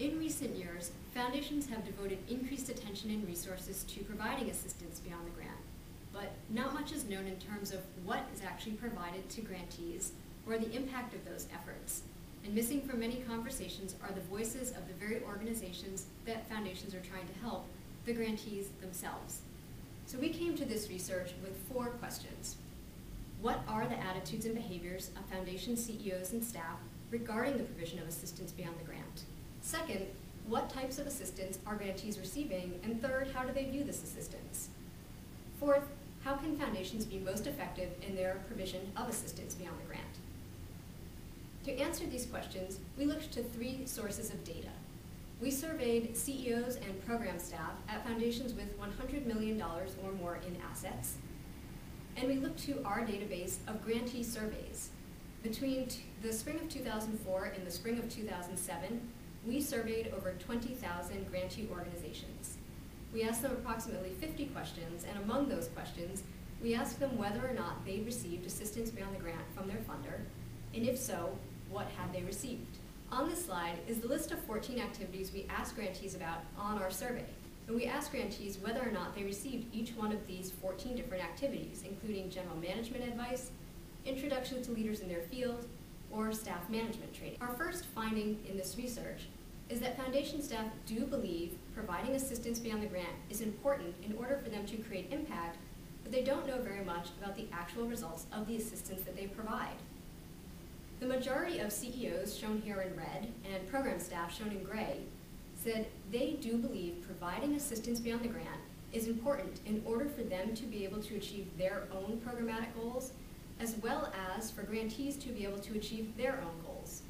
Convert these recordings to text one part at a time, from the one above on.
In recent years, foundations have devoted increased attention and resources to providing assistance beyond the grant, but not much is known in terms of what is actually provided to grantees or the impact of those efforts. And missing from many conversations are the voices of the very organizations that foundations are trying to help, the grantees themselves. So we came to this research with 4 questions. What are the attitudes and behaviors of foundation CEOs and staff regarding the provision of assistance beyond the grant? Second, what types of assistance are grantees receiving? And third, how do they view this assistance? Fourth, how can foundations be most effective in their provision of assistance beyond the grant? To answer these questions, we looked to 3 sources of data. We surveyed CEOs and program staff at foundations with $100 million or more in assets, and we looked to our database of grantee surveys. Between the spring of 2004 and the spring of 2007, we surveyed over 20,000 grantee organizations. We asked them approximately 50 questions, and among those questions, we asked them whether or not they received assistance beyond the grant from their funder, and if so, what had they received? On this slide is the list of 14 activities we asked grantees about on our survey. And we asked grantees whether or not they received each one of these 14 different activities, including general management advice, introduction to leaders in their field, or staff management training. Our first finding in this research is that foundation staff do believe providing assistance beyond the grant is important in order for them to create impact, but they don't know very much about the actual results of the assistance that they provide. The majority of CEOs, shown here in red, and program staff, shown in gray, said they do believe providing assistance beyond the grant is important in order for them to be able to achieve their own programmatic goals, as well as for grantees to be able to achieve their own goals.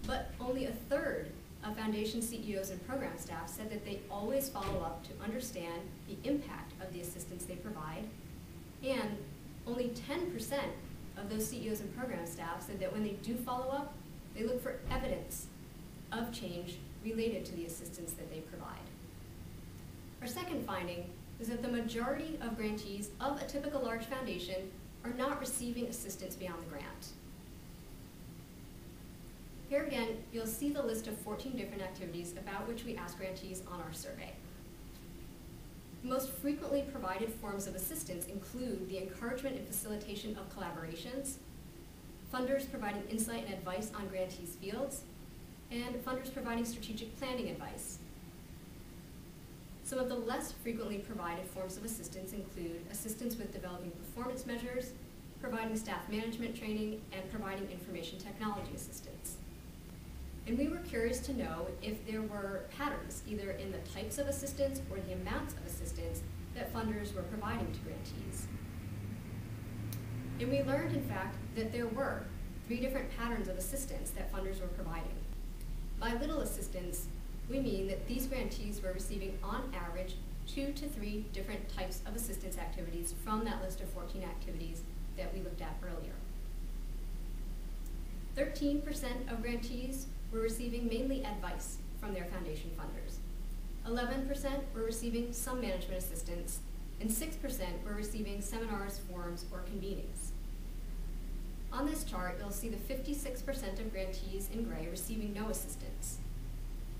But only a third of foundation CEOs and program staff said that they always follow up to understand the impact of the assistance they provide, and only 10% of those CEOs and program staff said that when they do follow up, they look for evidence of change related to the assistance that they provide. Our second finding is that the majority of grantees of a typical large foundation are not receiving assistance beyond the grant. Here again, you'll see the list of 14 different activities about which we asked grantees on our survey. The most frequently provided forms of assistance include the encouragement and facilitation of collaborations, funders providing insight and advice on grantees' fields, and funders providing strategic planning advice. Some of the less frequently provided forms of assistance include assistance with developing performance measures, providing staff management training, and providing information technology assistance. And we were curious to know if there were patterns, either in the types of assistance or the amounts of assistance that funders were providing to grantees. And we learned, in fact, that there were 3 different patterns of assistance that funders were providing. By little assistance, we mean that these grantees were receiving, on average, 2 to 3 different types of assistance activities from that list of 14 activities that we looked at earlier. 13% of grantees were receiving mainly advice from their foundation funders. 11% were receiving some management assistance, and 6% were receiving seminars, forums, or convenings. On this chart, you'll see the 56% of grantees in gray receiving no assistance.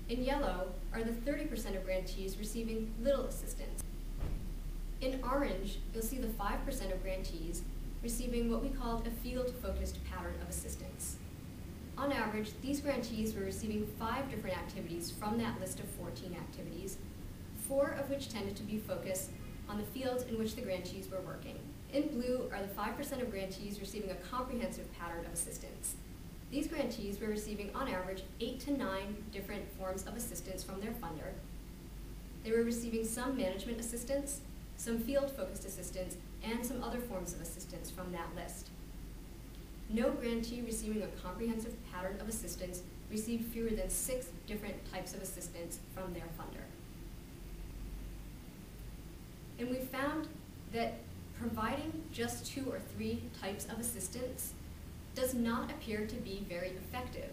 In yellow are the 30% of grantees receiving little assistance. In orange, you'll see the 5% of grantees receiving what we called a field-focused pattern of assistance. On average, these grantees were receiving 5 different activities from that list of 14 activities, 4 of which tended to be focused on the fields in which the grantees were working. In blue are the 5% of grantees receiving a comprehensive pattern of assistance. These grantees were receiving, on average, 8 to 9 different forms of assistance from their funder. They were receiving some management assistance, some field-focused assistance, and some other forms of assistance from that list. No grantee receiving a comprehensive pattern of assistance received fewer than 6 different types of assistance from their funder. And we found that providing just 2 or 3 types of assistance does not appear to be very effective.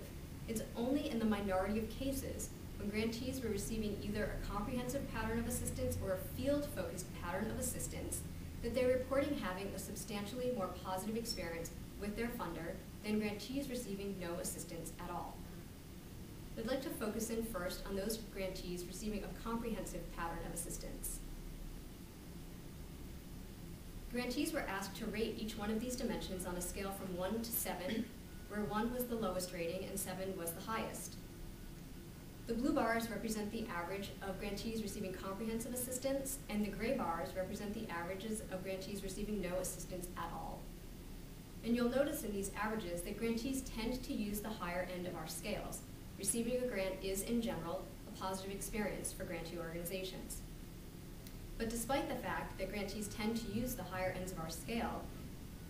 It's only in the minority of cases when grantees were receiving either a comprehensive pattern of assistance or a field-focused pattern of assistance that they're reporting having a substantially more positive experience with their funder than grantees receiving no assistance at all. I'd like to focus in first on those grantees receiving a comprehensive pattern of assistance. Grantees were asked to rate each one of these dimensions on a scale from 1 to 7, where 1 was the lowest rating and 7 was the highest. The blue bars represent the average of grantees receiving comprehensive assistance, and the gray bars represent the averages of grantees receiving no assistance at all. And you'll notice in these averages that grantees tend to use the higher end of our scales. Receiving a grant is, in general, a positive experience for grantee organizations. But despite the fact that grantees tend to use the higher ends of our scale,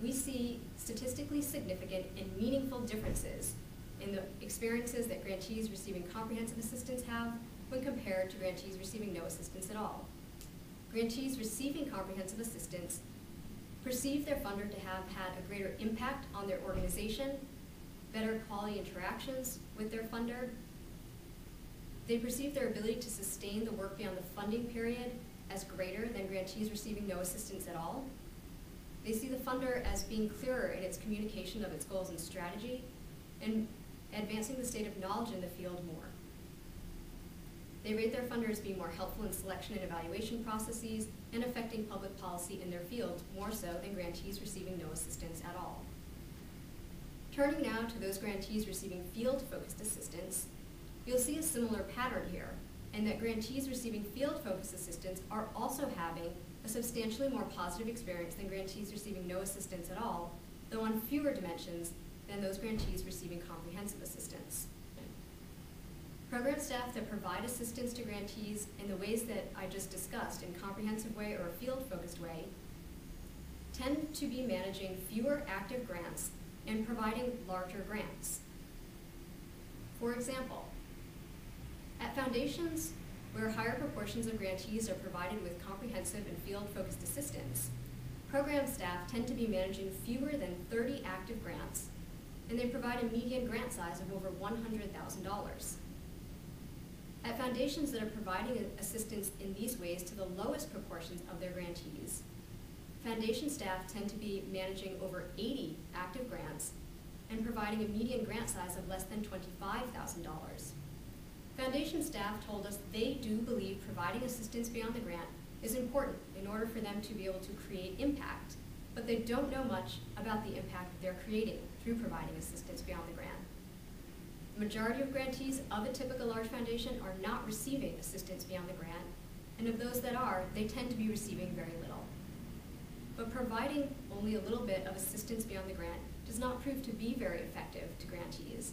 we see statistically significant and meaningful differences in the experiences that grantees receiving comprehensive assistance have when compared to grantees receiving no assistance at all. Grantees receiving comprehensive assistance perceive their funder to have had a greater impact on their organization, better quality interactions with their funder. They perceive their ability to sustain the work beyond the funding period as greater than grantees receiving no assistance at all. They see the funder as being clearer in its communication of its goals and strategy, and advancing the state of knowledge in the field more. They rate their funder as being more helpful in selection and evaluation processes and affecting public policy in their fields more so than grantees receiving no assistance at all. Turning now to those grantees receiving field-focused assistance, you'll see a similar pattern here, and that grantees receiving field-focused assistance are also having a substantially more positive experience than grantees receiving no assistance at all, though on fewer dimensions than those grantees receiving comprehensive assistance. Program staff that provide assistance to grantees in the ways that I just discussed, in a comprehensive way or a field-focused way, tend to be managing fewer active grants and providing larger grants. For example, at foundations where higher proportions of grantees are provided with comprehensive and field-focused assistance, program staff tend to be managing fewer than 30 active grants, and they provide a median grant size of over $100,000. At foundations that are providing assistance in these ways to the lowest proportions of their grantees, foundation staff tend to be managing over 80 active grants and providing a median grant size of less than $25,000. Foundation staff told us they do believe providing assistance beyond the grant is important in order for them to be able to create impact, but they don't know much about the impact they're creating through providing assistance beyond the grant. The majority of grantees of a typical large foundation are not receiving assistance beyond the grant, and of those that are, they tend to be receiving very little. But providing only a little bit of assistance beyond the grant does not prove to be very effective to grantees.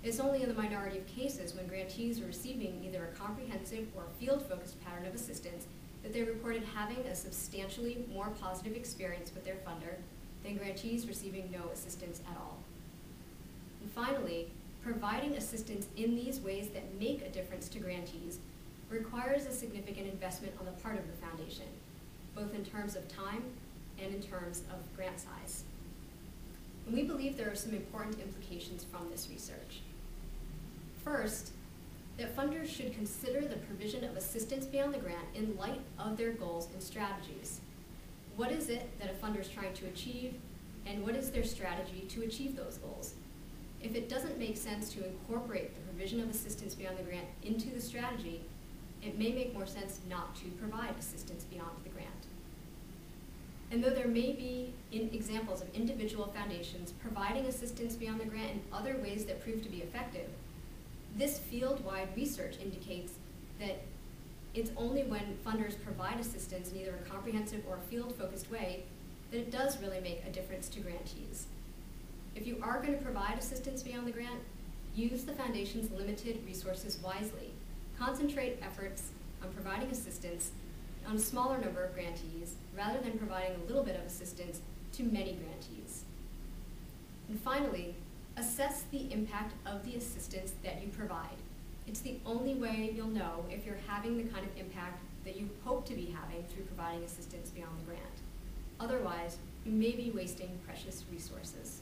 It's only in the minority of cases when grantees are receiving either a comprehensive or field-focused pattern of assistance that they reported having a substantially more positive experience with their funder than grantees receiving no assistance at all. And finally, providing assistance in these ways that make a difference to grantees requires a significant investment on the part of the foundation, both in terms of time and in terms of grant size. And we believe there are some important implications from this research. First, that funders should consider the provision of assistance beyond the grant in light of their goals and strategies. What is it that a funder is trying to achieve, and what is their strategy to achieve those goals? If it doesn't make sense to incorporate the provision of assistance beyond the grant into the strategy, it may make more sense not to provide assistance beyond the grant. And though there may be examples of individual foundations providing assistance beyond the grant in other ways that prove to be effective, this field-wide research indicates that it's only when funders provide assistance in either a comprehensive or field-focused way that it does really make a difference to grantees. If you are going to provide assistance beyond the grant, use the foundation's limited resources wisely. Concentrate efforts on providing assistance on a smaller number of grantees rather than providing a little bit of assistance to many grantees. And finally, assess the impact of the assistance that you provide. It's the only way you'll know if you're having the kind of impact that you hope to be having through providing assistance beyond the grant. Otherwise, you may be wasting precious resources.